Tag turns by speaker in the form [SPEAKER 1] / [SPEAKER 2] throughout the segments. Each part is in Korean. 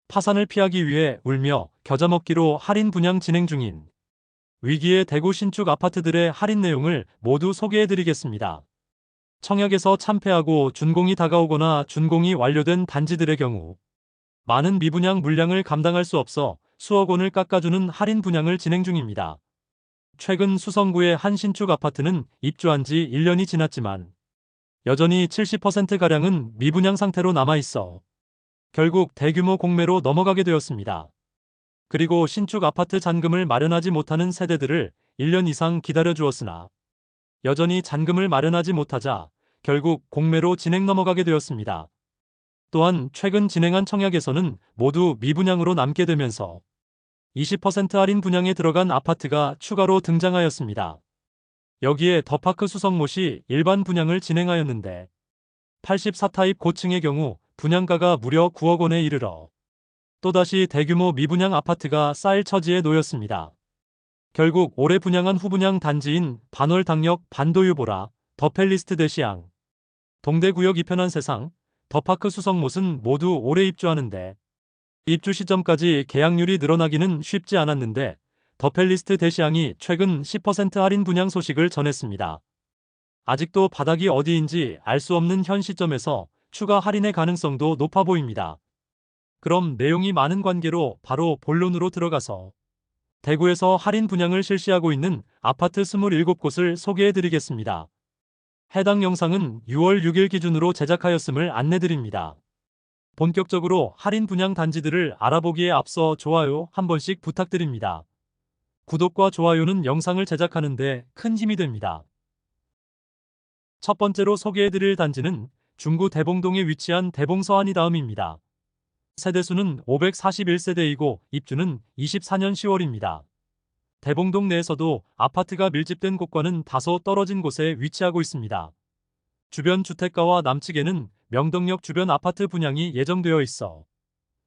[SPEAKER 1] 파산을 피하기 위해 울며 겨자 먹기로 할인 분양 진행 중인 위기의 대구 신축 아파트들의 할인 내용을 모두 소개해드리겠습니다. 청약에서 참패하고 준공이 다가오거나 준공이 완료된 단지들의 경우 많은 미분양 물량을 감당할 수 없어 수억 원을 깎아주는 할인 분양을 진행 중입니다. 최근 수성구의 한 신축 아파트는 입주한 지 1년이 지났지만 여전히 70%가량은 미분양 상태로 남아있어 결국 대규모 공매로 넘어가게 되었습니다. 그리고 신축 아파트 잔금을 마련하지 못하는 세대들을 1년 이상 기다려주었으나 여전히 잔금을 마련하지 못하자 결국 공매로 진행 넘어가게 되었습니다. 또한 최근 진행한 청약에서는 모두 미분양으로 남게 되면서 20% 할인 분양에 들어간 아파트가 추가로 등장하였습니다. 여기에 더파크 수성못이 일반 분양을 진행하였는데 84타입 고층의 경우 분양가가 무려 9억 원에 이르러 또다시 대규모 미분양 아파트가 쌓일 처지에 놓였습니다. 결국 올해 분양한 후분양 단지인 반월당역 반도유보라, 더펠리스트 대시양, 동대구역 이편한 세상, 더파크 수성못은 모두 올해 입주하는데 입주 시점까지 계약률이 늘어나기는 쉽지 않았는데 더펠리스트 대시양이 최근 10% 할인 분양 소식을 전했습니다. 아직도 바닥이 어디인지 알 수 없는 현 시점에서 추가 할인의 가능성도 높아 보입니다. 그럼 내용이 많은 관계로 바로 본론으로 들어가서 대구에서 할인 분양을 실시하고 있는 아파트 27곳을 소개해드리겠습니다. 해당 영상은 6월 6일 기준으로 제작하였음을 안내드립니다. 본격적으로 할인 분양 단지들을 알아보기에 앞서 좋아요 한 번씩 부탁드립니다. 구독과 좋아요는 영상을 제작하는 데 큰 힘이 됩니다. 첫 번째로 소개해드릴 단지는 중구 대봉동에 위치한 대봉서안이 다음입니다. 세대수는 541세대이고 입주는 24년 10월입니다. 대봉동 내에서도 아파트가 밀집된 곳과는 다소 떨어진 곳에 위치하고 있습니다. 주변 주택가와 남측에는 명덕역 주변 아파트 분양이 예정되어 있어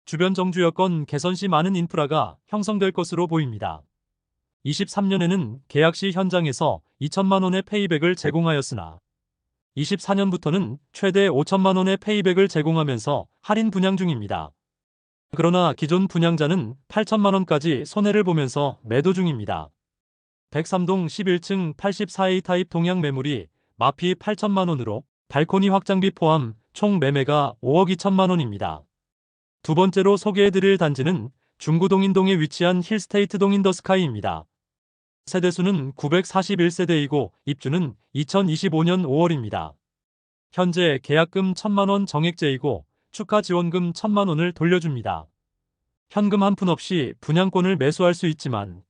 [SPEAKER 1] 주변 정주 여건 개선 시 많은 인프라가 형성될 것으로 보입니다. 23년에는 계약 시 현장에서 2천만 원의 페이백을 제공하였으나 24년부터는 최대 5천만 원의 페이백을 제공하면서 할인 분양 중입니다. 그러나 기존 분양자는 8천만 원까지 손해를 보면서 매도 중입니다. 103동 11층 84A 타입 동양 매물이 마피 8천만 원으로 발코니 확장비 포함 총 매매가 5억 2천만 원입니다. 두 번째로 소개해드릴 단지는 중구 동인동에 위치한 힐스테이트 동인더스카이입니다. 세대수는 941세대이고 입주는 2025년 5월입니다. 현재 계약금 1천만 원 정액제이고 축하 지원금 1천만 원을 돌려줍니다. 현금 한 푼 없이 분양권을 매수할 수 있지만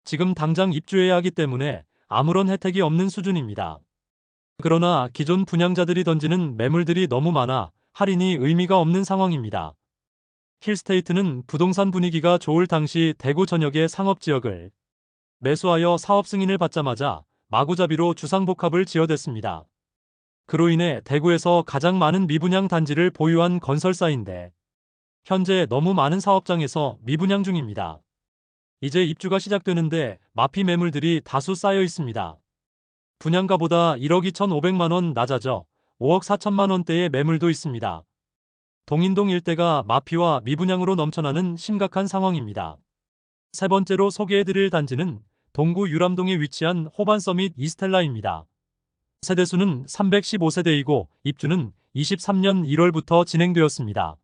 [SPEAKER 1] 지금 당장 입주해야 하기 때문에 아무런 혜택이 없는 수준입니다. 그러나 기존 분양자들이 던지는 매물들이 너무 많아 할인이 의미가 없는 상황입니다. 힐스테이트는 부동산 분위기가 좋을 당시 대구 전역의 상업지역을 매수하여 사업 승인을 받자마자 마구잡이로 주상복합을 지어댔습니다. 그로 인해 대구에서 가장 많은 미분양 단지를 보유한 건설사인데 현재 너무 많은 사업장에서 미분양 중입니다. 이제 입주가 시작되는데 마피 매물들이 다수 쌓여 있습니다. 분양가보다 1억 2,500만 원 낮아져 5억 4천만 원대의 매물도 있습니다. 동인동 일대가 마피와 미분양으로 넘쳐나는 심각한 상황입니다. 세 번째로 소개해드릴 단지는 동구 유람동에 위치한 호반서밋 이스텔라입니다. 세대수는 315세대이고 입주는 23년 1월부터 진행되었습니다.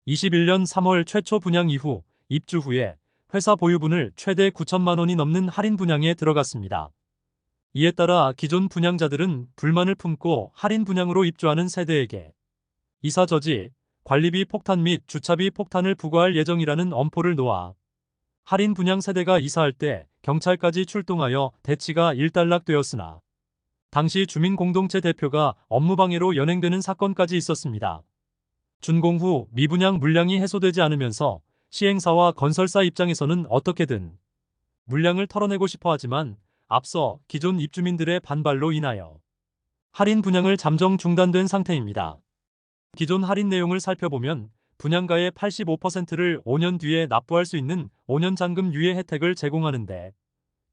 [SPEAKER 1] 21년 3월 최초 분양 이후 입주 후에 회사 보유분을 최대 9천만 원이 넘는 할인 분양에 들어갔습니다. 이에 따라 기존 분양자들은 불만을 품고 할인 분양으로 입주하는 세대에게 이사 저지, 관리비 폭탄 및 주차비 폭탄을 부과할 예정이라는 엄포를 놓아 할인 분양 세대가 이사할 때 경찰까지 출동하여 대치가 일단락되었으나 당시 주민공동체 대표가 업무방해로 연행되는 사건까지 있었습니다. 준공 후 미분양 물량이 해소되지 않으면서 시행사와 건설사 입장에서는 어떻게든 물량을 털어내고 싶어 하지만 앞서 기존 입주민들의 반발로 인하여 할인 분양을 잠정 중단된 상태입니다. 기존 할인 내용을 살펴보면 분양가의 85%를 5년 뒤에 납부할 수 있는 5년 잔금 유예 혜택을 제공하는데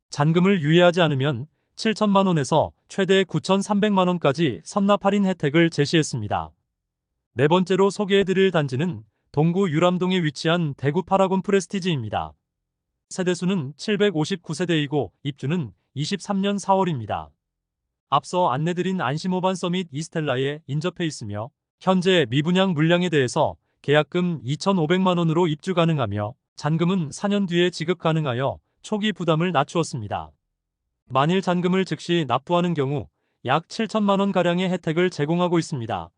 [SPEAKER 1] 잔금을 유예하지 않으면 7천만 원에서 최대 9,300만 원까지 선납 할인 혜택을 제시했습니다. 네 번째로 소개해드릴 단지는 동구 유람동에 위치한 대구 파라곤 프레스티지입니다. 세대수는 759세대이고 입주는 23년 4월입니다. 앞서 안내드린 안심오반 서밋 이스텔라에 인접해 있으며 현재 미분양 물량에 대해서 계약금 2,500만 원으로 입주 가능하며 잔금은 4년 뒤에 지급 가능하여 초기 부담을 낮추었습니다. 만일 잔금을 즉시 납부하는 경우 약 7천만 원가량의 혜택을 제공하고 있습니다.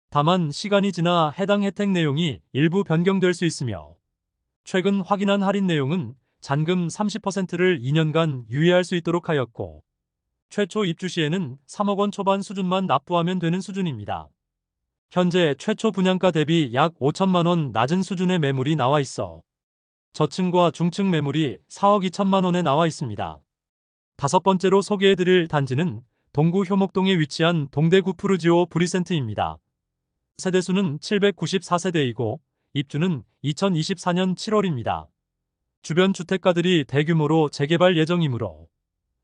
[SPEAKER 1] 다만 시간이 지나 해당 혜택 내용이 일부 변경될 수 있으며 최근 확인한 할인 내용은 잔금 30%를 2년간 유예할 수 있도록 하였고 최초 입주 시에는 3억 원 초반 수준만 납부하면 되는 수준입니다. 현재 최초 분양가 대비 약 5천만 원 낮은 수준의 매물이 나와 있어 저층과 중층 매물이 4억 2천만 원에 나와 있습니다. 다섯 번째로 소개해드릴 단지는 동구 효목동에 위치한 동대구 푸르지오 브리센트입니다. 세대수는 794세대이고 입주는 2024년 7월입니다. 주변 주택가들이 대규모로 재개발 예정이므로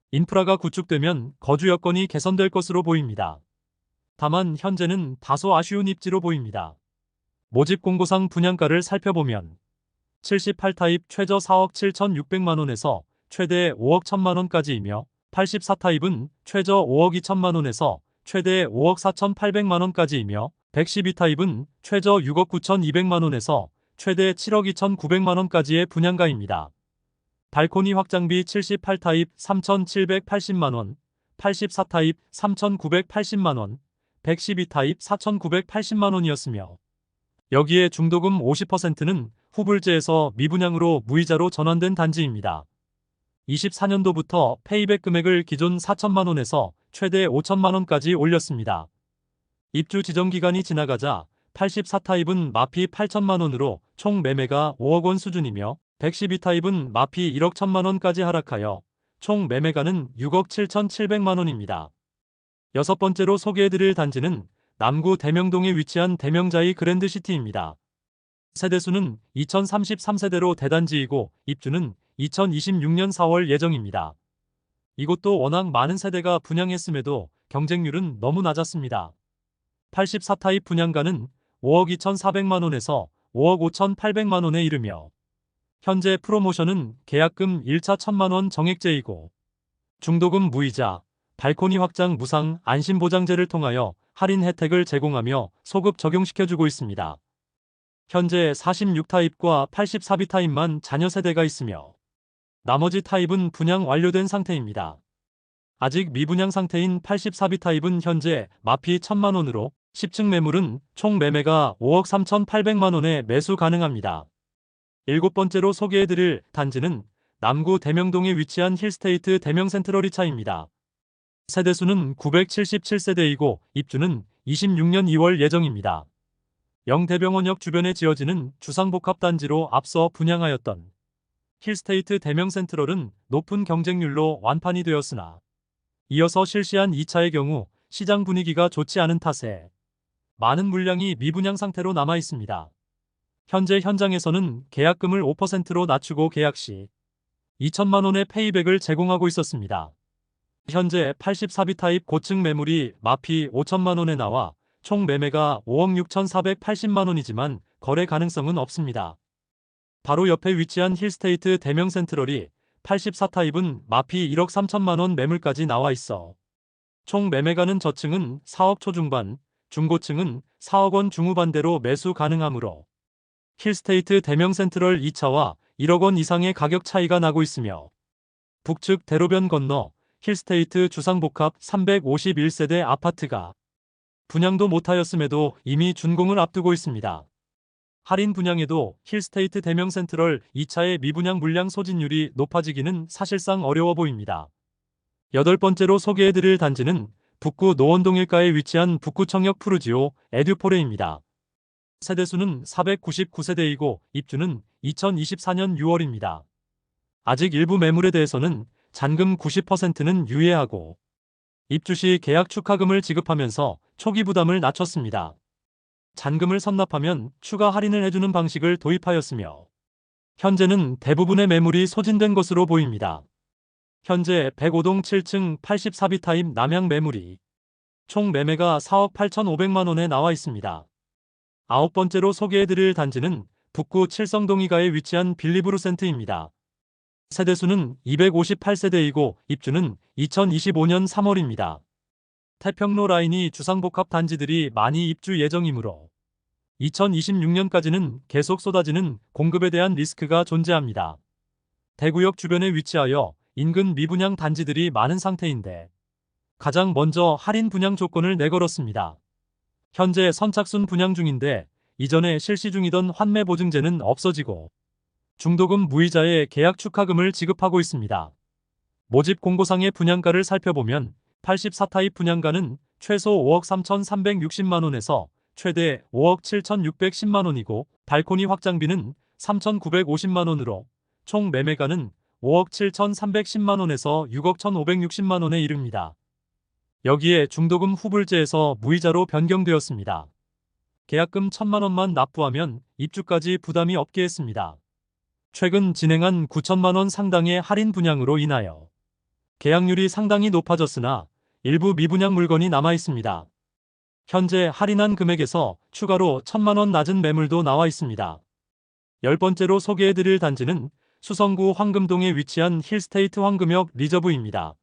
[SPEAKER 1] 인프라가 구축되면 거주 여건이 개선될 것으로 보입니다. 다만 현재는 다소 아쉬운 입지로 보입니다. 모집 공고상 분양가를 살펴보면 78타입 최저 4억 7,600만 원에서 최대 5억 1천만 원까지이며 84타입은 최저 5억 2천만 원에서 최대 5억 4,800만 원까지이며 112타입은 최저 6억 9,200만 원에서 최대 7억 2,900만 원까지의 분양가입니다. 발코니 확장비 78타입 3,780만 원, 84타입 3,980만 원, 112타입 4,980만 원이었으며 여기에 중도금 50%는 후불제에서 미분양으로 무이자로 전환된 단지입니다. 24년도부터 페이백 금액을 기존 4천만 원에서 최대 5천만 원까지 올렸습니다. 입주 지정 기간이 지나가자 84타입은 마피 8천만 원으로 총 매매가 5억 원 수준이며 112타입은 마피 1억 1천만 원까지 하락하여 총 매매가는 6억 7,700만 원입니다. 여섯 번째로 소개해드릴 단지는 남구 대명동에 위치한 대명자이 그랜드시티입니다. 세대수는 2033세대로 대단지이고 입주는 2026년 4월 예정입니다. 이곳도 워낙 많은 세대가 분양했음에도 경쟁률은 너무 낮았습니다. 84타입 분양가는 5억 2,400만 원에서 5억 5,800만 원에 이르며 현재 프로모션은 계약금 1차 1,000만 원 정액제이고 중도금 무이자, 발코니 확장 무상 안심보장제를 통하여 할인 혜택을 제공하며 소급 적용시켜주고 있습니다. 현재 46타입과 84B타입만 잔여 세대가 있으며 나머지 타입은 분양 완료된 상태입니다. 아직 미분양 상태인 84B타입은 현재 마피 1,000만 원으로 10층 매물은 총 매매가 5억 3,800만 원에 매수 가능합니다. 일곱 번째로 소개해드릴 단지는 남구 대명동에 위치한 힐스테이트 대명센트럴이차입니다. 세대수는 977세대이고 입주는 26년 2월 예정입니다. 영대병원역 주변에 지어지는 주상복합단지로 앞서 분양하였던 힐스테이트 대명센트럴은 높은 경쟁률로 완판이 되었으나 이어서 실시한 2차의 경우 시장 분위기가 좋지 않은 탓에 많은 물량이 미분양 상태로 남아 있습니다. 현재 현장에서는 계약금을 5%로 낮추고 계약 시 2천만 원의 페이백을 제공하고 있었습니다. 현재 84B 타입 고층 매물이 마피 5천만 원에 나와 총 매매가 5억 6,480만 원이지만 거래 가능성은 없습니다. 바로 옆에 위치한 힐스테이트 대명센트럴이 84타입은 마피 1억 3천만 원 매물까지 나와 있어 총 매매가는 저층은 4억 초중반, 중고층은 4억 원 중후반대로 매수 가능하므로 힐스테이트 대명센트럴 2차와 1억 원 이상의 가격 차이가 나고 있으며 북측 대로변 건너 힐스테이트 주상복합 351세대 아파트가 분양도 못하였음에도 이미 준공을 앞두고 있습니다. 할인 분양에도 힐스테이트 대명센트럴 2차의 미분양 물량 소진율이 높아지기는 사실상 어려워 보입니다. 여덟 번째로 소개해드릴 단지는 북구 노원동 일가에 위치한 북구청역 푸르지오 에듀포레입니다. 세대수는 499세대이고 입주는 2024년 6월입니다. 아직 일부 매물에 대해서는 잔금 90%는 유예하고 입주 시 계약 축하금을 지급하면서 초기 부담을 낮췄습니다. 잔금을 선납하면 추가 할인을 해주는 방식을 도입하였으며 현재는 대부분의 매물이 소진된 것으로 보입니다. 현재 105동 7층 84B 타입 남향 매물이 총 매매가 4억 8,500만 원에 나와 있습니다. 9번째로 소개해드릴 단지는 북구 칠성동이가에 위치한 빌리브루센트입니다. 세대수는 258세대이고 입주는 2025년 3월입니다. 태평로 라인이 주상복합 단지들이 많이 입주 예정이므로 2026년까지는 계속 쏟아지는 공급에 대한 리스크가 존재합니다. 대구역 주변에 위치하여 인근 미분양 단지들이 많은 상태인데 가장 먼저 할인 분양 조건을 내걸었습니다. 현재 선착순 분양 중인데 이전에 실시 중이던 환매 보증제는 없어지고 중도금 무이자의 계약 축하금을 지급하고 있습니다. 모집 공고상의 분양가를 살펴보면 84타입 분양가는 최소 5억 3,360만원에서 최대 5억 7,610만원이고 발코니 확장비는 3,950만원으로 총 매매가는 5억 7,310만원에서 6억 1,560만원에 이릅니다. 여기에 중도금 후불제에서 무이자로 변경되었습니다. 계약금 1,000만원만 납부하면 입주까지 부담이 없게 했습니다. 최근 진행한 9천만원 상당의 할인 분양으로 인하여 계약률이 상당히 높아졌으나 일부 미분양 물건이 남아 있습니다. 현재 할인한 금액에서 추가로 1,000만원 낮은 매물도 나와 있습니다. 10번째로 소개해드릴 단지는 수성구 황금동에 위치한 힐스테이트 황금역 리저브입니다.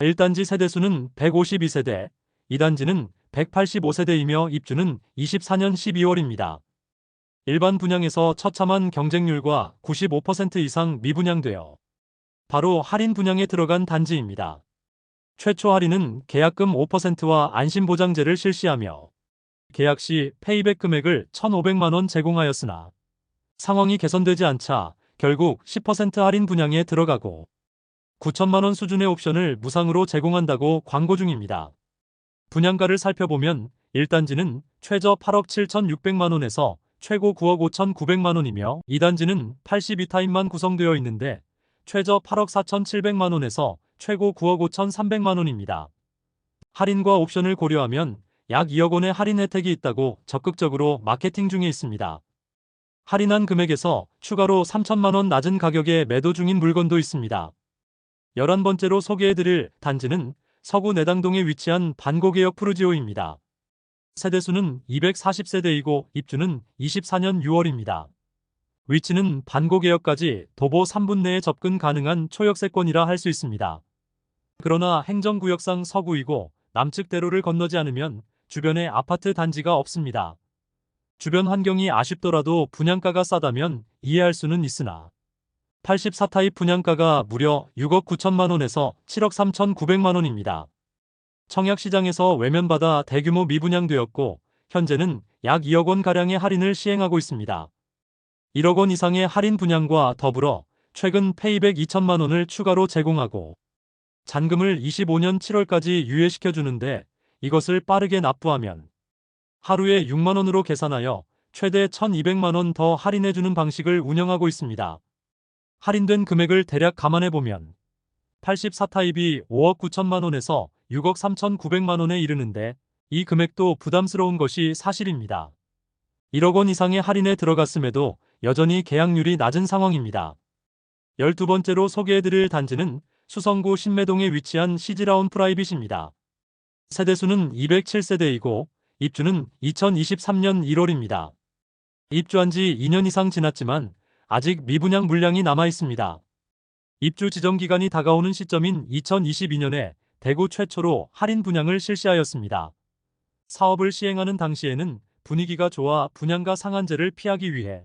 [SPEAKER 1] 1단지 세대수는 152세대, 2단지는 185세대이며 입주는 24년 12월입니다. 일반 분양에서 처참한 경쟁률과 95% 이상 미분양되어 바로 할인 분양에 들어간 단지입니다. 최초 할인은 계약금 5%와 안심보장제를 실시하며 계약 시 페이백 금액을 1,500만원 제공하였으나 상황이 개선되지 않자 결국 10% 할인 분양에 들어가고 9천만원 수준의 옵션을 무상으로 제공한다고 광고 중입니다. 분양가를 살펴보면 1단지는 최저 8억 7,600만원에서 최고 9억 5,900만원이며 2단지는 82타입만 구성되어 있는데 최저 8억 4,700만원에서 최고 9억 5,300만원입니다. 할인과 옵션을 고려하면 약 2억 원의 할인 혜택이 있다고 적극적으로 마케팅 중에 있습니다. 할인한 금액에서 추가로 3천만원 낮은 가격에 매도 중인 물건도 있습니다. 11번째로 소개해드릴 단지는 서구 내당동에 위치한 반고개역 푸르지오입니다. 세대수는 240세대이고 입주는 24년 6월입니다. 위치는 반고개역까지 도보 3분 내에 접근 가능한 초역세권이라 할 수 있습니다. 그러나 행정구역상 서구이고 남측 대로를 건너지 않으면 주변에 아파트 단지가 없습니다. 주변 환경이 아쉽더라도 분양가가 싸다면 이해할 수는 있으나 84타입 분양가가 무려 6억 9천만원에서 7억 3,900만원입니다. 청약시장에서 외면받아 대규모 미분양되었고 현재는 약 2억 원가량의 할인을 시행하고 있습니다. 1억 원 이상의 할인 분양과 더불어 최근 페이백 2천만원을 추가로 제공하고 잔금을 25년 7월까지 유예시켜주는데 이것을 빠르게 납부하면 하루에 6만원으로 계산하여 최대 1,200만원 더 할인해주는 방식을 운영하고 있습니다. 할인된 금액을 대략 감안해보면 84타입이 5억 9천만원에서 6억 3,900만원에 이르는데 이 금액도 부담스러운 것이 사실입니다. 1억 원 이상의 할인에 들어갔음에도 여전히 계약률이 낮은 상황입니다. 12번째로 소개해드릴 단지는 수성구 신매동에 위치한 시즈라운 프라이빗입니다. 세대수는 207세대이고 입주는 2023년 1월입니다. 입주한 지 2년 이상 지났지만 아직 미분양 물량이 남아 있습니다. 입주 지정 기간이 다가오는 시점인 2022년에 대구 최초로 할인 분양을 실시하였습니다. 사업을 시행하는 당시에는 분위기가 좋아 분양가 상한제를 피하기 위해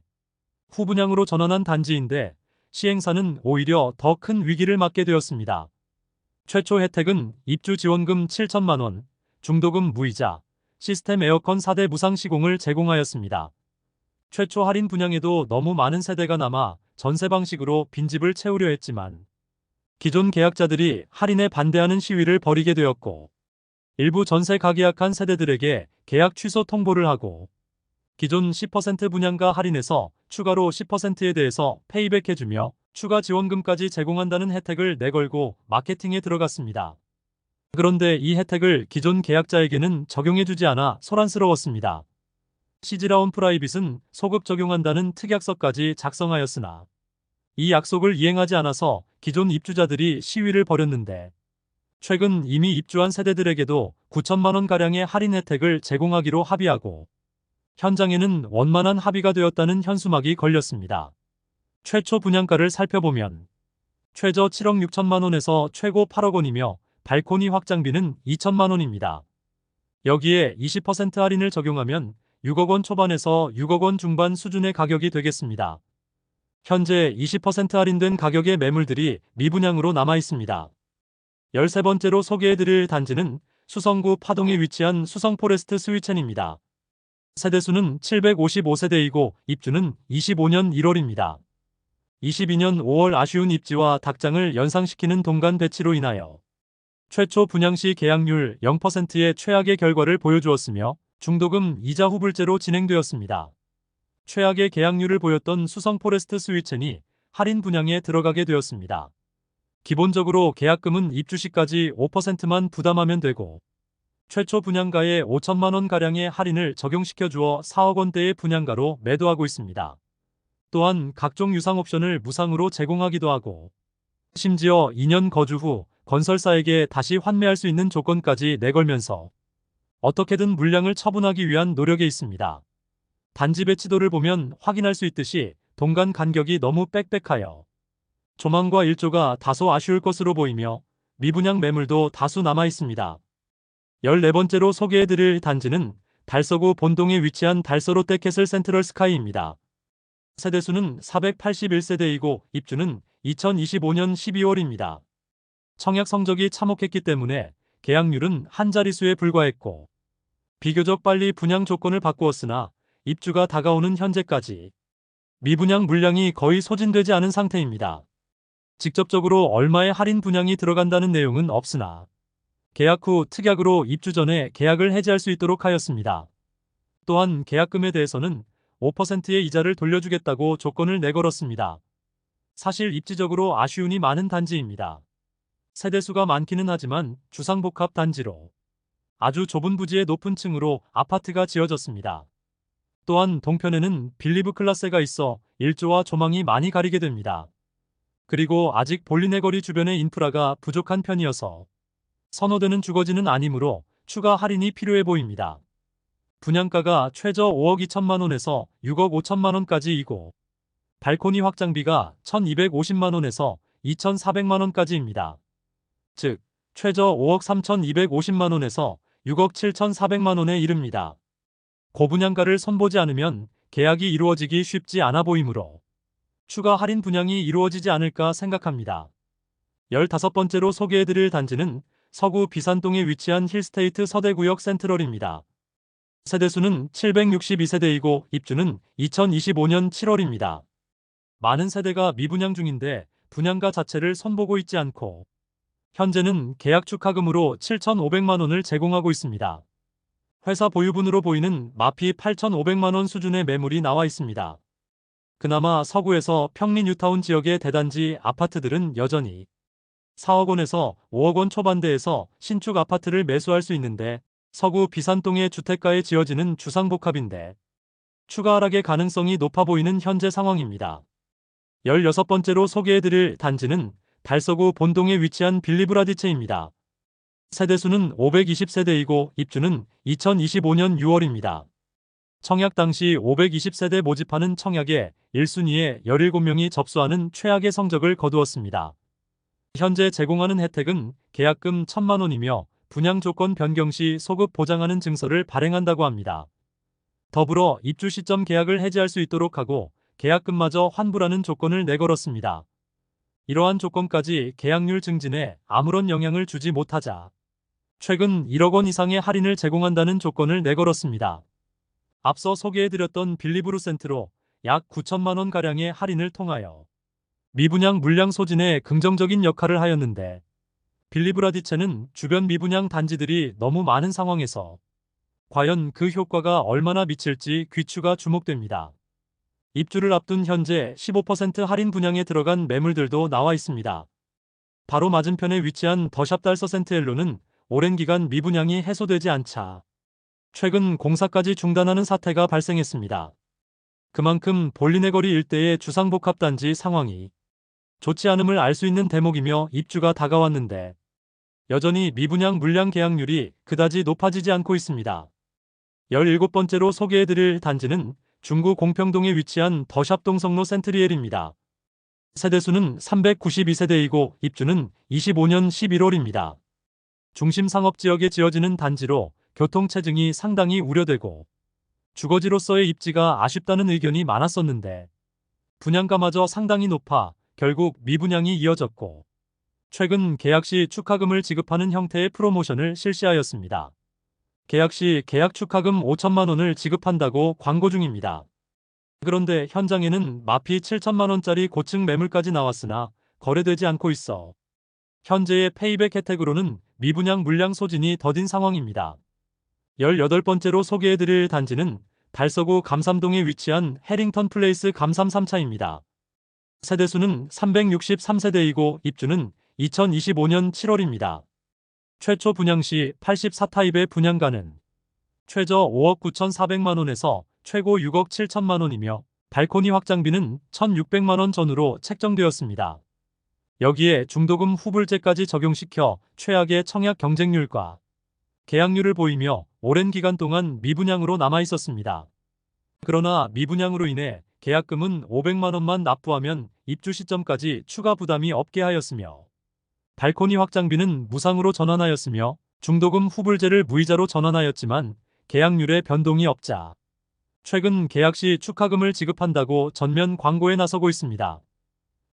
[SPEAKER 1] 후분양으로 전환한 단지인데 시행사는 오히려 더 큰 위기를 맞게 되었습니다. 최초 혜택은 입주 지원금 7천만원, 중도금 무이자, 시스템 에어컨 4대 무상 시공을 제공하였습니다. 최초 할인 분양에도 너무 많은 세대가 남아 전세 방식으로 빈집을 채우려 했지만 기존 계약자들이 할인에 반대하는 시위를 벌이게 되었고 일부 전세 가계약한 세대들에게 계약 취소 통보를 하고 기존 10% 분양가 할인에서 추가로 10%에 대해서 페이백해주며 추가 지원금까지 제공한다는 혜택을 내걸고 마케팅에 들어갔습니다. 그런데 이 혜택을 기존 계약자에게는 적용해주지 않아 소란스러웠습니다. 시즈라운 프라이빗은 소급 적용한다는 특약서까지 작성하였으나 이 약속을 이행하지 않아서 기존 입주자들이 시위를 벌였는데 최근 이미 입주한 세대들에게도 9천만원가량의 할인 혜택을 제공하기로 합의하고 현장에는 원만한 합의가 되었다는 현수막이 걸렸습니다. 최초 분양가를 살펴보면 최저 7억 6천만 원에서 최고 8억 원이며 발코니 확장비는 2천만 원입니다. 여기에 20% 할인을 적용하면 6억 원 초반에서 6억 원 중반 수준의 가격이 되겠습니다. 현재 20% 할인된 가격의 매물들이 미분양으로 남아 있습니다. 13번째로 소개해드릴 단지는 수성구 파동에 위치한 수성포레스트 스위첸입니다. 세대수는 755세대이고 입주는 25년 1월입니다. 22년 5월 아쉬운 입지와 닭장을 연상시키는 동간 배치로 인하여 최초 분양 시 계약률 0%의 최악의 결과를 보여주었으며 중도금 이자 후불제로 진행되었습니다. 최악의 계약률을 보였던 수성포레스트 스위첸이 할인 분양에 들어가게 되었습니다. 기본적으로 계약금은 입주 시까지 5%만 부담하면 되고 최초 분양가에 5천만 원가량의 할인을 적용시켜 주어 4억 원대의 분양가로 매도하고 있습니다. 또한 각종 유상 옵션을 무상으로 제공하기도 하고 심지어 2년 거주 후 건설사에게 다시 환매할 수 있는 조건까지 내걸면서 어떻게든 물량을 처분하기 위한 노력에 있습니다. 단지 배치도를 보면 확인할 수 있듯이 동간 간격이 너무 빽빽하여 조망과 일조가 다소 아쉬울 것으로 보이며 미분양 매물도 다수 남아 있습니다. 14번째로 소개해드릴 단지는 달서구 본동에 위치한 달서 롯데캐슬 센트럴 스카이입니다. 세대수는 481세대이고 입주는 2025년 12월입니다. 청약 성적이 참혹했기 때문에 계약률은 한 자릿수에 불과했고 비교적 빨리 분양 조건을 바꾸었으나 입주가 다가오는 현재까지 미분양 물량이 거의 소진되지 않은 상태입니다. 직접적으로 얼마의 할인 분양이 들어간다는 내용은 없으나 계약 후 특약으로 입주 전에 계약을 해지할 수 있도록 하였습니다. 또한 계약금에 대해서는 5%의 이자를 돌려주겠다고 조건을 내걸었습니다. 사실 입지적으로 아쉬움이 많은 단지입니다. 세대수가 많기는 하지만 주상복합 단지로 아주 좁은 부지의 높은 층으로 아파트가 지어졌습니다. 또한 동편에는 빌리브 클라스가 있어 일조와 조망이 많이 가리게 됩니다. 그리고 아직 볼리네 거리 주변의 인프라가 부족한 편이어서 선호되는 주거지는 아니므로 추가 할인이 필요해 보입니다. 분양가가 최저 5억 2천만 원에서 6억 5천만 원까지이고 발코니 확장비가 1,250만 원에서 2,400만 원까지입니다. 즉 최저 5억 3,250만 원에서 6억 7,400만 원에 이릅니다. 고분양가를 선보지 않으면 계약이 이루어지기 쉽지 않아 보이므로 추가 할인 분양이 이루어지지 않을까 생각합니다. 15번째로 소개해드릴 단지는 서구 비산동에 위치한 힐스테이트 서대구역 센트럴입니다. 세대수는 762세대이고 입주는 2025년 7월입니다. 많은 세대가 미분양 중인데 분양가 자체를 손보고 있지 않고 현재는 계약 축하금으로 7,500만 원을 제공하고 있습니다. 회사 보유분으로 보이는 마피 8,500만 원 수준의 매물이 나와 있습니다. 그나마 서구에서 평리 뉴타운 지역의 대단지 아파트들은 여전히 4억 원에서 5억 원 초반대에서 신축 아파트를 매수할 수 있는데 서구 비산동의 주택가에 지어지는 주상복합인데 추가 하락의 가능성이 높아 보이는 현재 상황입니다. 16번째로 소개해드릴 단지는 달서구 본동에 위치한 빌리브라디체입니다. 세대수는 520세대이고 입주는 2025년 6월입니다. 청약 당시 520세대 모집하는 청약에 1순위에 17명이 접수하는 최악의 성적을 거두었습니다. 현재 제공하는 혜택은 계약금 1,000만 원이며 분양 조건 변경 시 소급 보장하는 증서를 발행한다고 합니다. 더불어 입주 시점 계약을 해지할 수 있도록 하고 계약금마저 환불하는 조건을 내걸었습니다. 이러한 조건까지 계약률 증진에 아무런 영향을 주지 못하자 최근 1억 원 이상의 할인을 제공한다는 조건을 내걸었습니다. 앞서 소개해드렸던 빌리브루 센트로 약 9천만 원가량의 할인을 통하여 미분양 물량 소진에 긍정적인 역할을 하였는데 빌리브라디체는 주변 미분양 단지들이 너무 많은 상황에서 과연 그 효과가 얼마나 미칠지 귀추가 주목됩니다. 입주를 앞둔 현재 15% 할인 분양에 들어간 매물들도 나와 있습니다. 바로 맞은편에 위치한 더샵 달서 센트엘로는 오랜 기간 미분양이 해소되지 않자 최근 공사까지 중단하는 사태가 발생했습니다. 그만큼 볼리네 거리 일대의 주상복합 단지 상황이 좋지 않음을 알 수 있는 대목이며 입주가 다가왔는데 여전히 미분양 물량 계약률이 그다지 높아지지 않고 있습니다. 17번째로 소개해드릴 단지는 중구 공평동에 위치한 더샵동 성로 센트리엘입니다. 세대수는 392세대이고 입주는 25년 11월입니다. 중심 상업지역에 지어지는 단지로 교통체증이 상당히 우려되고 주거지로서의 입지가 아쉽다는 의견이 많았었는데 분양가마저 상당히 높아 결국 미분양이 이어졌고 최근 계약 시 축하금을 지급하는 형태의 프로모션을 실시하였습니다. 계약 시 계약 축하금 5천만 원을 지급한다고 광고 중입니다. 그런데 현장에는 마피 7천만 원짜리 고층 매물까지 나왔으나 거래되지 않고 있어 현재의 페이백 혜택으로는 미분양 물량 소진이 더딘 상황입니다. 18번째로 소개해드릴 단지는 달서구 감삼동에 위치한 해링턴 플레이스 감삼 3차입니다. 세대수는 363세대이고 입주는 2025년 7월입니다. 최초 분양 시 84타입의 분양가는 최저 5억 9,400만 원에서 최고 6억 7천만 원이며 발코니 확장비는 1,600만 원 전후로 책정되었습니다. 여기에 중도금 후불제까지 적용시켜 최악의 청약 경쟁률과 계약률을 보이며 오랜 기간 동안 미분양으로 남아 있었습니다. 그러나 미분양으로 인해 계약금은 500만 원만 납부하면 입주 시점까지 추가 부담이 없게 하였으며 발코니 확장비는 무상으로 전환하였으며 중도금 후불제를 무이자로 전환하였지만 계약률에 변동이 없자 최근 계약 시 축하금을 지급한다고 전면 광고에 나서고 있습니다.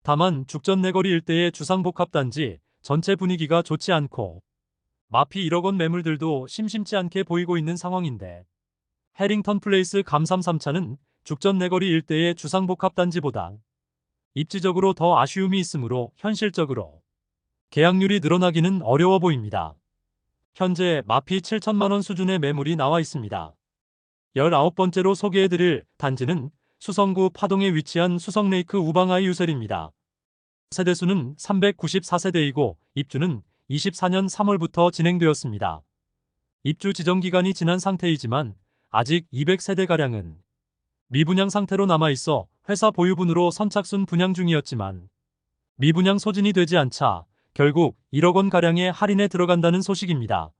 [SPEAKER 1] 다만 죽전 내거리 일대의 주상복합단지 전체 분위기가 좋지 않고 마피 1억 원 매물들도 심심치 않게 보이고 있는 상황인데 해링턴 플레이스 감삼 3차는 죽전 내거리 일대의 주상복합단지보다 입지적으로 더 아쉬움이 있으므로 현실적으로 계약률이 늘어나기는 어려워 보입니다. 현재 마피 7천만 원 수준의 매물이 나와 있습니다. 19번째로 소개해드릴 단지는 수성구 파동에 위치한 수성레이크 우방아이 유셀입니다. 세대수는 394세대이고 입주는 24년 3월부터 진행되었습니다. 입주 지정 기간이 지난 상태이지만 아직 200세대가량은 미분양 상태로 남아있어 회사 보유분으로 선착순 분양 중이었지만 미분양 소진이 되지 않자 결국 1억 원가량의 할인에 들어간다는 소식입니다.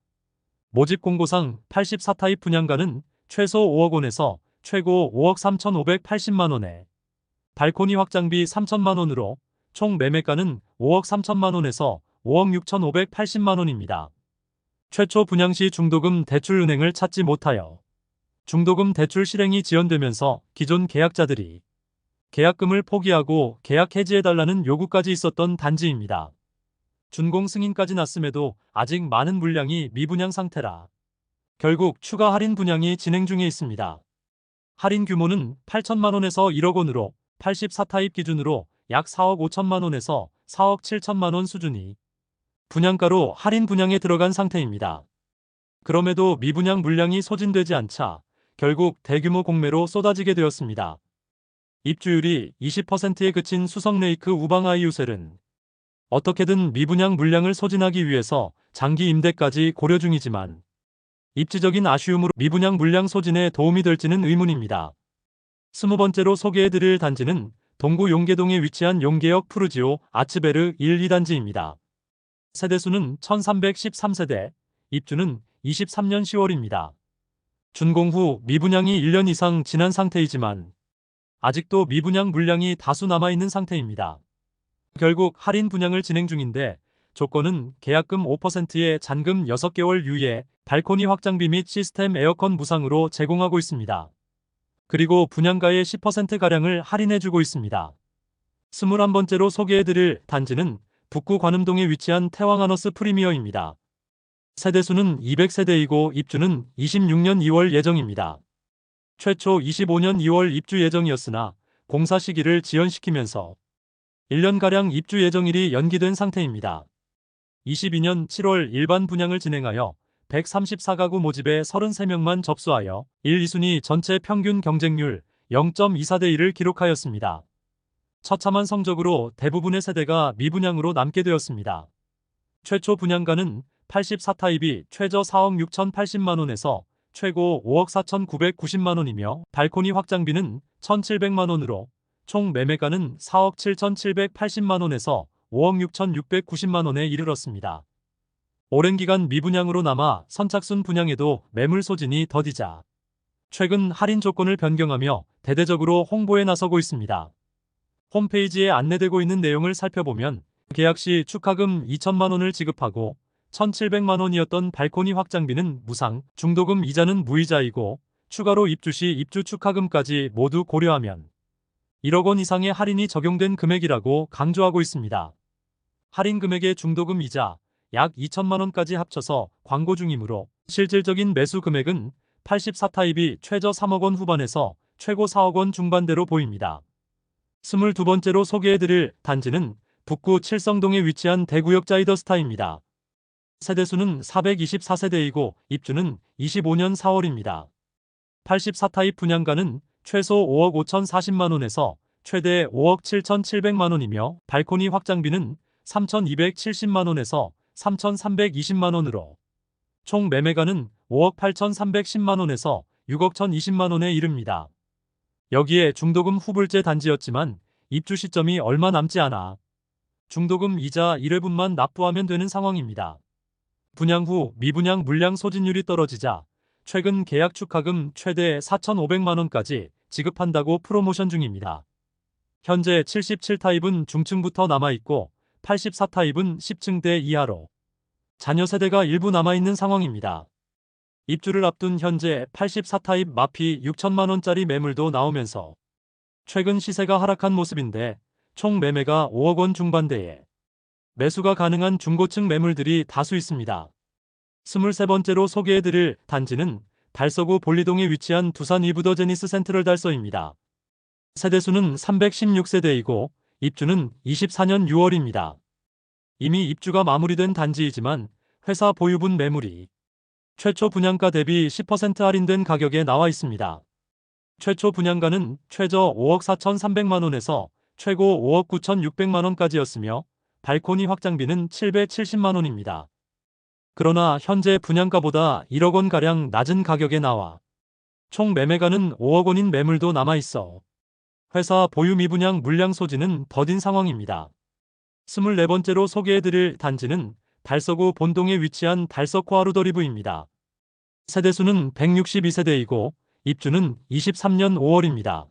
[SPEAKER 1] 모집 공고상 84타입 분양가는 최소 5억 원에서 최고 5억 3,580만 원에 발코니 확장비 3천만 원으로 총 매매가는 5억 3천만 원에서 5억 6,580만 원입니다. 최초 분양 시 중도금 대출은행을 찾지 못하여 중도금 대출 실행이 지연되면서 기존 계약자들이 계약금을 포기하고 계약 해지해달라는 요구까지 있었던 단지입니다. 준공 승인까지 났음에도 아직 많은 물량이 미분양 상태라 결국 추가 할인 분양이 진행 중에 있습니다. 할인 규모는 8천만 원에서 1억 원으로 84타입 기준으로 약 4억 5천만 원에서 4억 7천만 원 수준이 분양가로 할인 분양에 들어간 상태입니다. 그럼에도 미분양 물량이 소진되지 않자 결국 대규모 공매로 쏟아지게 되었습니다. 입주율이 20%에 그친 수성레이크 우방아이 유셀은 어떻게든 미분양 물량을 소진하기 위해서 장기 임대까지 고려 중이지만 입지적인 아쉬움으로 미분양 물량 소진에 도움이 될지는 의문입니다. 20번째로 소개해드릴 단지는 동구 용계동에 위치한 용계역 푸르지오 아츠베르 1, 2단지입니다. 세대수는 1313세대, 입주는 23년 10월입니다. 준공 후 미분양이 1년 이상 지난 상태이지만 아직도 미분양 물량이 다수 남아있는 상태입니다. 결국 할인 분양을 진행 중인데 조건은 계약금 5%에 잔금 6개월 유예, 발코니 확장비 및 시스템 에어컨 무상으로 제공하고 있습니다. 그리고 분양가의 10%가량을 할인해주고 있습니다. 21번째로 소개해드릴 단지는 북구 관음동에 위치한 태왕하너스 프리미어입니다. 세대수는 200세대이고 입주는 26년 2월 예정입니다. 최초 25년 2월 입주 예정이었으나 공사 시기를 지연시키면서 1년가량 입주 예정일이 연기된 상태입니다. 22년 7월 일반 분양을 진행하여 134가구 모집에 33명만 접수하여 1, 2순위 전체 평균 경쟁률 0.24대 1을 기록하였습니다. 처참한 성적으로 대부분의 세대가 미분양으로 남게 되었습니다. 최초 분양가는 84타입이 최저 4억 6,080만 원에서 최고 5억 4,990만 원이며 발코니 확장비는 1,700만 원으로 총 매매가는 4억 7,780만 원에서 5억 6,690만 원에 이르렀습니다. 오랜 기간 미분양으로 남아 선착순 분양에도 매물 소진이 더디자 최근 할인 조건을 변경하며 대대적으로 홍보에 나서고 있습니다. 홈페이지에 안내되고 있는 내용을 살펴보면 계약 시 축하금 2천만 원을 지급하고 1,700만 원이었던 발코니 확장비는 무상, 중도금 이자는 무이자이고 추가로 입주 시 입주 축하금까지 모두 고려하면 1억 원 이상의 할인이 적용된 금액이라고 강조하고 있습니다. 할인 금액의 중도금 이자 약 2천만 원까지 합쳐서 광고 중이므로 실질적인 매수 금액은 84타입이 최저 3억 원 후반에서 최고 4억 원 중반대로 보입니다. 22번째로 소개해드릴 단지는 북구 칠성동에 위치한 대구역 자이더스타입니다. 세대수는 424세대이고 입주는 25년 4월입니다. 84타입 분양가는 최소 5억 5,040만 원에서 최대 5억 7,700만 원이며 발코니 확장비는 3,270만 원에서 3,320만 원으로 총 매매가는 5억 8,310만 원에서 6억 1,020만 원에 이릅니다. 여기에 중도금 후불제 단지였지만 입주 시점이 얼마 남지 않아 중도금 이자 1회분만 납부하면 되는 상황입니다. 분양 후 미분양 물량 소진율이 떨어지자 최근 계약 축하금 최대 4,500만 원까지 지급한다고 프로모션 중입니다. 현재 77타입은 중층부터 남아있고 84타입은 10층대 이하로 자녀 세대가 일부 남아있는 상황입니다. 입주를 앞둔 현재 84타입 마피 6천만 원짜리 매물도 나오면서 최근 시세가 하락한 모습인데 총 매매가 5억 원 중반대에 매수가 가능한 중고층 매물들이 다수 있습니다. 23번째로 소개해드릴 단지는 달서구 볼리동에 위치한 두산 위브더 제니스 센트럴 달서입니다. 세대수는 316세대이고 입주는 24년 6월입니다. 이미 입주가 마무리된 단지이지만 회사 보유분 매물이 최초 분양가 대비 10% 할인된 가격에 나와 있습니다. 최초 분양가는 최저 5억 4,300만 원에서 최고 5억 9,600만 원까지였으며 발코니 확장비는 770만 원입니다. 그러나 현재 분양가보다 1억 원가량 낮은 가격에 나와 총 매매가는 5억 원인 매물도 남아있어 회사 보유 미분양 물량 소진은 더딘 상황입니다. 24번째로 소개해드릴 단지는 달서구 본동에 위치한 달서 코아루더리브입니다. 세대수는 162세대이고 입주는 23년 5월입니다.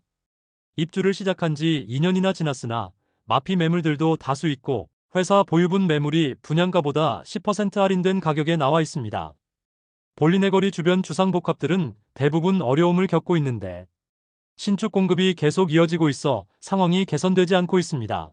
[SPEAKER 1] 입주를 시작한 지 2년이나 지났으나 마피 매물들도 다수 있고 회사 보유분 매물이 분양가보다 10% 할인된 가격에 나와 있습니다. 볼리네거리 주변 주상복합들은 대부분 어려움을 겪고 있는데 신축 공급이 계속 이어지고 있어 상황이 개선되지 않고 있습니다.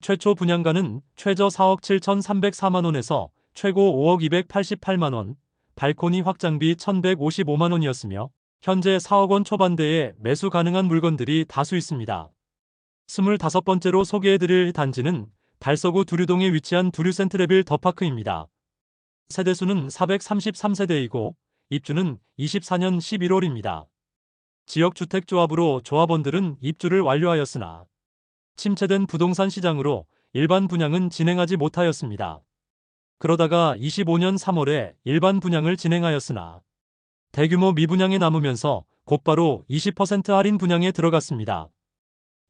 [SPEAKER 1] 최초 분양가는 최저 4억 7,304만 원에서 최고 5억 288만 원, 발코니 확장비 1,155만 원이었으며 현재 4억 원 초반대에 매수 가능한 물건들이 다수 있습니다. 25번째로 소개해드릴 단지는 달서구 두류동에 위치한 두류센트레빌 더파크입니다. 세대수는 433세대이고 입주는 24년 11월입니다. 지역주택조합으로 조합원들은 입주를 완료하였으나 침체된 부동산 시장으로 일반 분양은 진행하지 못하였습니다. 그러다가 25년 3월에 일반 분양을 진행하였으나 대규모 미분양에 남으면서 곧바로 20% 할인 분양에 들어갔습니다.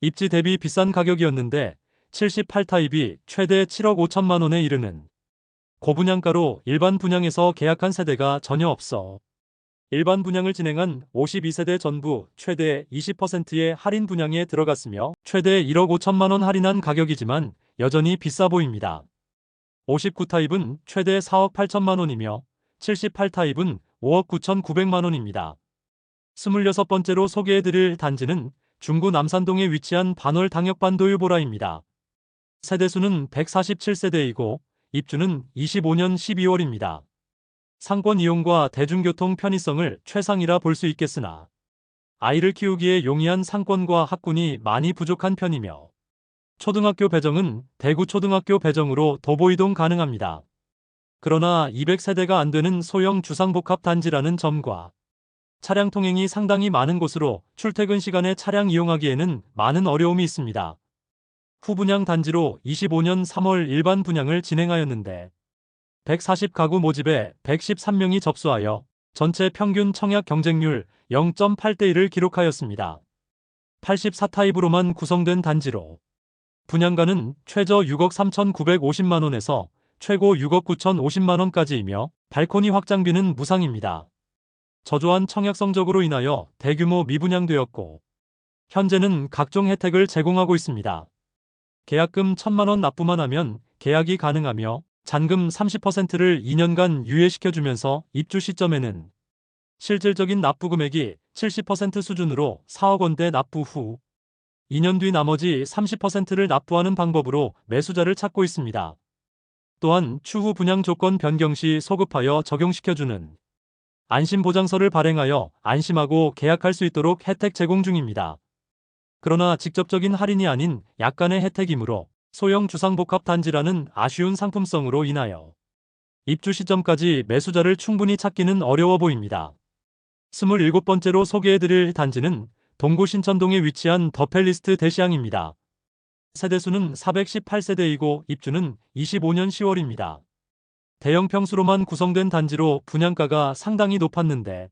[SPEAKER 1] 입지 대비 비싼 가격이었는데 78타입이 최대 7억 5천만 원에 이르는 고분양가로 일반 분양에서 계약한 세대가 전혀 없어 일반 분양을 진행한 52세대 전부 최대 20%의 할인 분양에 들어갔으며 최대 1억 5천만 원 할인한 가격이지만 여전히 비싸 보입니다. 59타입은 최대 4억 8천만 원이며 78타입은 5억 9,900만 원입니다. 26번째로 소개해드릴 단지는 중구 남산동에 위치한 반월 당역반도유보라입니다. 세대수는 147세대이고 입주는 25년 12월입니다. 상권 이용과 대중교통 편의성을 최상이라 볼 수 있겠으나 아이를 키우기에 용이한 상권과 학군이 많이 부족한 편이며 초등학교 배정은 대구초등학교 배정으로 도보 이동 가능합니다. 그러나 200세대가 안 되는 소형 주상복합 단지라는 점과 차량 통행이 상당히 많은 곳으로 출퇴근 시간에 차량 이용하기에는 많은 어려움이 있습니다. 후분양 단지로 25년 3월 일반 분양을 진행하였는데 140가구 모집에 113명이 접수하여 전체 평균 청약 경쟁률 0.8대 1을 기록하였습니다. 84타입으로만 구성된 단지로 분양가는 최저 6억 3,950만 원에서 최고 6억 9,050만 원까지이며 발코니 확장비는 무상입니다. 저조한 청약 성적으로 인하여 대규모 미분양되었고 현재는 각종 혜택을 제공하고 있습니다. 계약금 1,000만 원 납부만 하면 계약이 가능하며 잔금 30%를 2년간 유예시켜주면서 입주 시점에는 실질적인 납부 금액이 70% 수준으로 4억 원대 납부 후 2년 뒤 나머지 30%를 납부하는 방법으로 매수자를 찾고 있습니다. 또한 추후 분양 조건 변경 시 소급하여 적용시켜주는 안심보장서를 발행하여 안심하고 계약할 수 있도록 혜택 제공 중입니다. 그러나 직접적인 할인이 아닌 약간의 혜택이므로 소형 주상복합단지라는 아쉬운 상품성으로 인하여 입주 시점까지 매수자를 충분히 찾기는 어려워 보입니다. 27번째로 소개해드릴 단지는 동구 신천동에 위치한 더팰리스트 대시양입니다. 세대수는 418세대이고 입주는 25년 10월입니다. 대형 평수로만 구성된 단지로 분양가가 상당히 높았는데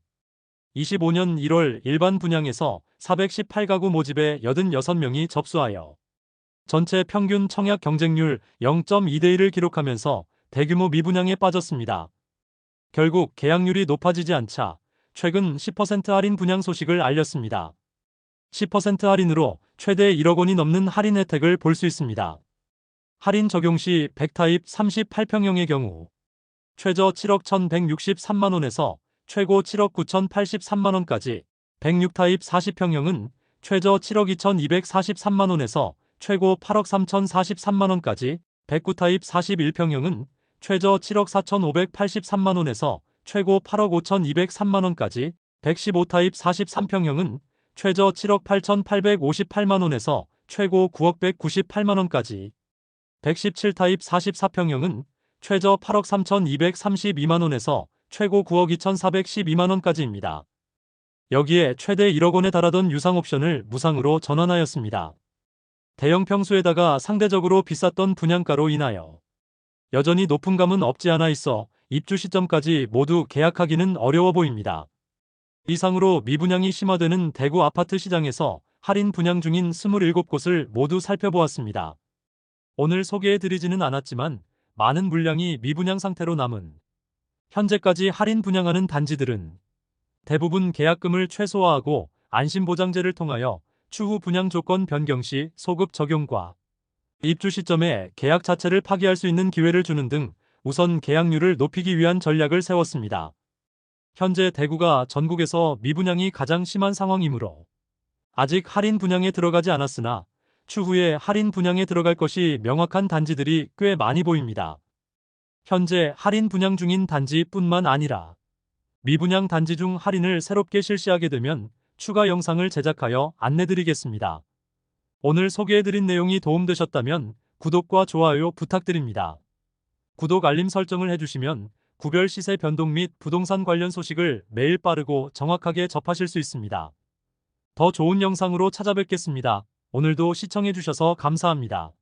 [SPEAKER 1] 25년 1월 일반 분양에서 418가구 모집에 86명이 접수하여 전체 평균 청약 경쟁률 0.2대 1을 기록하면서 대규모 미분양에 빠졌습니다. 결국 계약률이 높아지지 않자 최근 10% 할인 분양 소식을 알렸습니다. 10% 할인으로 최대 1억 원이 넘는 할인 혜택을 볼 수 있습니다. 할인 적용 시 100타입 38평형의 경우 최저 7억 1,163만 원에서 최고 7억 9,083만 원까지, 106타입 40평형은 최저 7억 2,243만 원에서 최고 8억 3,043만 원까지, 109타입 41평형은 최저 7억 4,583만 원에서 최고 8억 5,203만 원까지, 115타입 43평형은 최저 7억 8,858만 원에서 최고 9억 198만 원까지, 117타입 44평형은 최저 8억 3,232만 원에서 최고 9억 2,412만 원까지입니다. 여기에 최대 1억 원에 달하던 유상 옵션을 무상으로 전환하였습니다. 대형 평수에다가 상대적으로 비쌌던 분양가로 인하여 여전히 높은 감은 없지 않아 있어 입주 시점까지 모두 계약하기는 어려워 보입니다. 이상으로 미분양이 심화되는 대구 아파트 시장에서 할인 분양 중인 27곳을 모두 살펴보았습니다. 오늘 소개해드리지는 않았지만 많은 물량이 미분양 상태로 남은 현재까지 할인 분양하는 단지들은 대부분 계약금을 최소화하고 안심보장제를 통하여 추후 분양 조건 변경 시 소급 적용과 입주 시점에 계약 자체를 파기할 수 있는 기회를 주는 등 우선 계약률을 높이기 위한 전략을 세웠습니다. 현재 대구가 전국에서 미분양이 가장 심한 상황이므로 아직 할인 분양에 들어가지 않았으나 추후에 할인 분양에 들어갈 것이 명확한 단지들이 꽤 많이 보입니다. 현재 할인 분양 중인 단지뿐만 아니라 미분양 단지 중 할인을 새롭게 실시하게 되면 추가 영상을 제작하여 안내드리겠습니다. 오늘 소개해드린 내용이 도움되셨다면 구독과 좋아요 부탁드립니다. 구독 알림 설정을 해주시면 구별 시세 변동 및 부동산 관련 소식을 매일 빠르고 정확하게 접하실 수 있습니다. 더 좋은 영상으로 찾아뵙겠습니다. 오늘도 시청해주셔서 감사합니다.